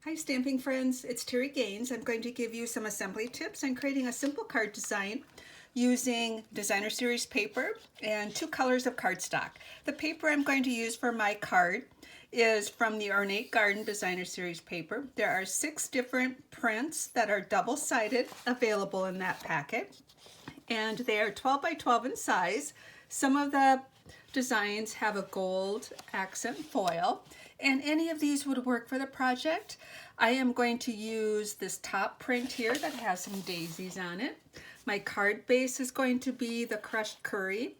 Hi stamping friends, it's Terry Gaines. I'm going to give you some assembly tips on creating a simple card design using designer series paper and two colors of cardstock. The paper I'm going to use for my card is from the Ornate Garden designer series paper. There are 6 different prints that are double-sided available in that packet, and they are 12 by 12 in size. Some of the designs have a gold accent foil, and any of these would work for the project. I am going to use this top print here that has some daisies on it. My card base is going to be the crushed curry,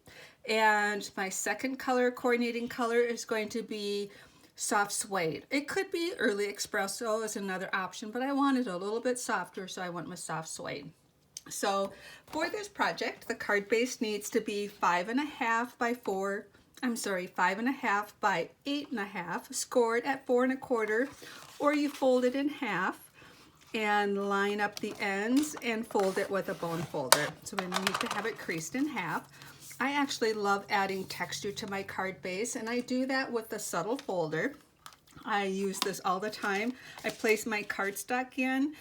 and my second color, coordinating color, is going to be soft suede. It could be early espresso as another option, but I wanted a little bit softer, so I went with soft suede. So for this project, the card base needs to be 5.5 by 5.5 by 8.5, scored at 4 1/4, or you fold it in half and line up the ends and fold it with a bone folder. So we need to have it creased in half. I actually love adding texture to my card base, and I do that with the subtle folder. I use this all the time. I place my cardstock in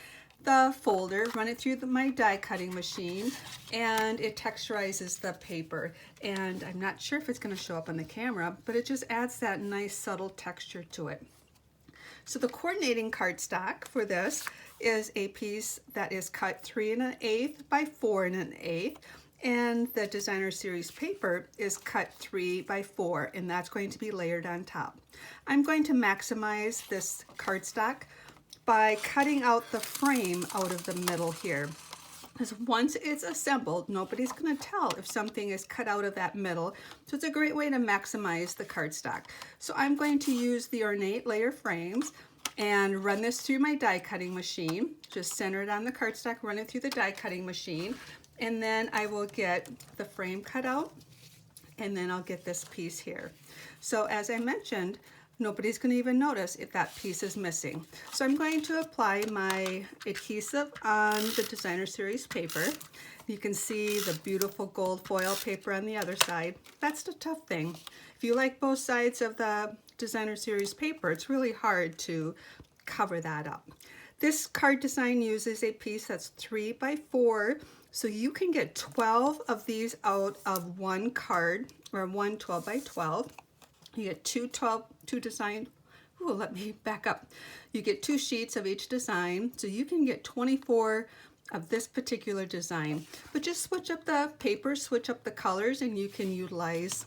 the folder, run it through my die cutting machine, and it texturizes the paper. And I'm not sure if it's going to show up on the camera, but it just adds that nice subtle texture to it. So the coordinating cardstock for this is a piece that is cut 3 1/8 by 4 1/8, and the designer series paper is cut 3 by 4, and that's going to be layered on top. I'm going to maximize this cardstock by cutting out the frame out of the middle here. Because once it's assembled, nobody's going to tell if something is cut out of that middle. So it's a great way to maximize the cardstock. So I'm going to use the Ornate layer frames and run this through my die cutting machine. Just center it on the cardstock, run it through the die cutting machine, and then I will get the frame cut out, and then I'll get this piece here. So as I mentioned, nobody's going to even notice if that piece is missing. So I'm going to apply my adhesive on the designer series paper. You can see the beautiful gold foil paper on the other side. That's the tough thing. If you like both sides of the designer series paper, it's really hard to cover that up. This card design uses a piece that's 3 by 4, so you can get 12 of these out of one card, or one 12 by 12. You get two design. Let me back up. You get 2 sheets of each design, so you can get 24 of this particular design. But just switch up the paper, switch up the colors, and you can utilize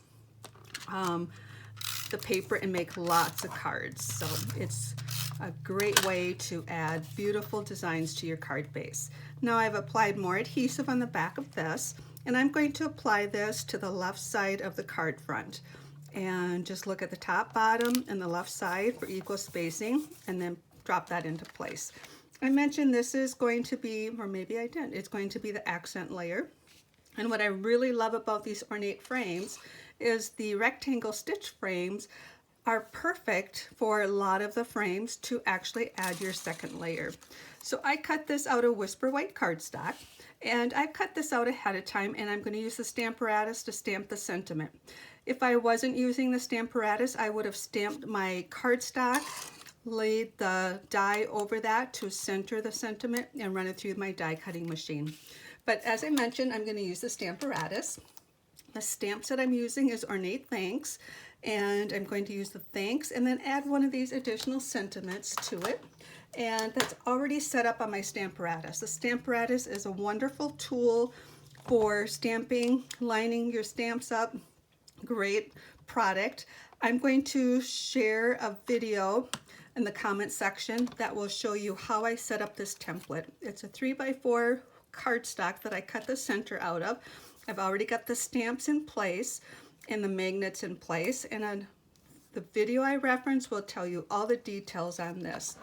the paper and make lots of cards. So it's a great way to add beautiful designs to your card base. Now I've applied more adhesive on the back of this, and I'm going to apply this to the left side of the card front. And just look at the top, bottom, and the left side for equal spacing, and then drop that into place. I mentioned this is going to be, or maybe I didn't, it's going to be the accent layer. And what I really love about these Ornate frames is the rectangle stitch frames are perfect for a lot of the frames to actually add your second layer. So I cut this out of Whisper White cardstock, and I cut this out ahead of time, and I'm going to use the stamp aratus to stamp the sentiment. If I wasn't using the stamp aratus, I would have stamped my cardstock, laid the die over that to center the sentiment, and run it through my die cutting machine. But as I mentioned, I'm going to use the stamp aratus. The stamps that I'm using is Ornate Thanks, and I'm going to use the thanks and then add one of these additional sentiments to it. And that's already set up on my stamp aratus. The stamp aratus is a wonderful tool for stamping, lining your stamps up. Great product. I'm going to share a video in the comment section that will show you how I set up this template. It's a 3 by 4 cardstock that I cut the center out of. I've already got the stamps in place and the magnets in place, and the video I reference will tell you all the details on this.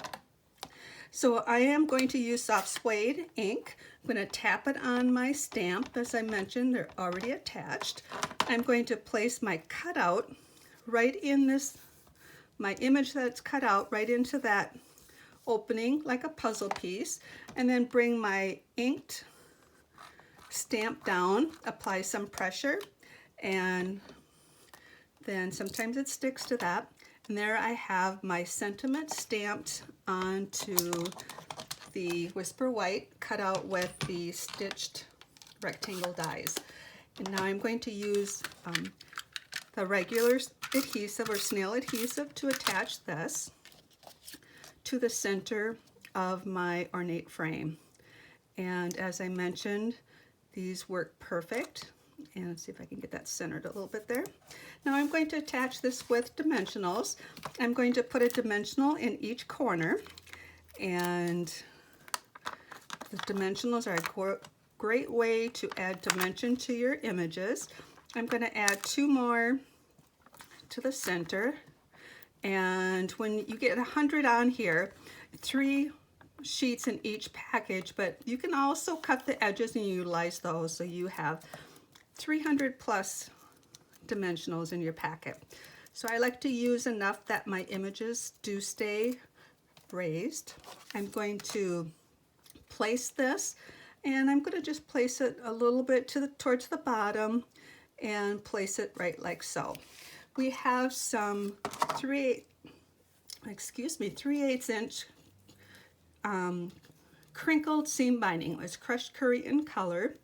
So I am going to use soft suede ink. I'm going to tap it on my stamp. As I mentioned, they're already attached. I'm going to place my cutout right in this, my image that's cut out right into that opening like a puzzle piece, and then bring my inked stamp down, apply some pressure, and then sometimes it sticks to that. And there I have my sentiment stamped onto the Whisper White cut out with the stitched rectangle dies. And now I'm going to use the regular adhesive or snail adhesive to attach this to the center of my ornate frame. And as I mentioned, these work perfect. And let's see if I can get that centered a little bit there. Now I'm going to attach this with dimensionals. I'm going to put a dimensional in each corner, and the dimensionals are a great way to add dimension to your images. I'm going to add 2 more to the center, and when you get 100 on here, 3 sheets in each package, but you can also cut the edges and utilize those, so you have 300 plus dimensionals in your packet. So I like to use enough that my images do stay raised. I'm going to place this, and I'm going to just place it a little bit towards the bottom and place it right like so. We have some 3/8 inch crinkled seam binding. It's crushed Korean color.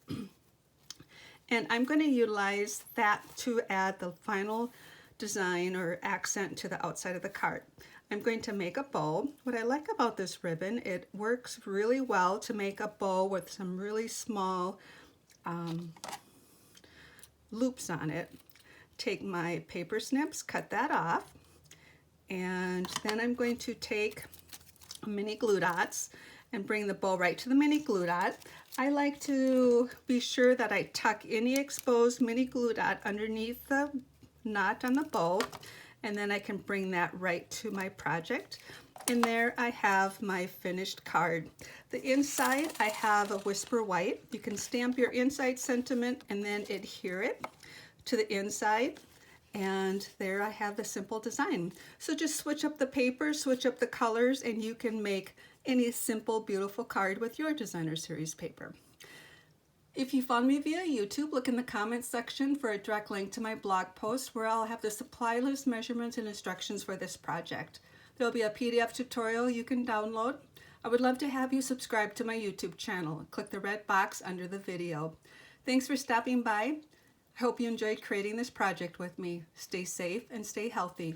And I'm going to utilize that to add the final design or accent to the outside of the card. I'm going to make a bow. What I like about this ribbon, it works really well to make a bow with some really small loops on it. Take my paper snips, cut that off, and then I'm going to take mini glue dots and bring the bow right to the mini glue dot. I like to be sure that I tuck any exposed mini glue dot underneath the knot on the bow, and then I can bring that right to my project. And there I have my finished card. The inside I have a Whisper White. You can stamp your inside sentiment and then adhere it to the inside. And there I have the simple design. So just switch up the paper, switch up the colors, and you can make any simple, beautiful card with your designer series paper. If you found me via YouTube, look in the comments section for a direct link to my blog post where I'll have the supply list, measurements, and instructions for this project. There'll be a PDF tutorial you can download. I would love to have you subscribe to my YouTube channel. Click the red box under the video. Thanks for stopping by. I hope you enjoyed creating this project with me. Stay safe and stay healthy.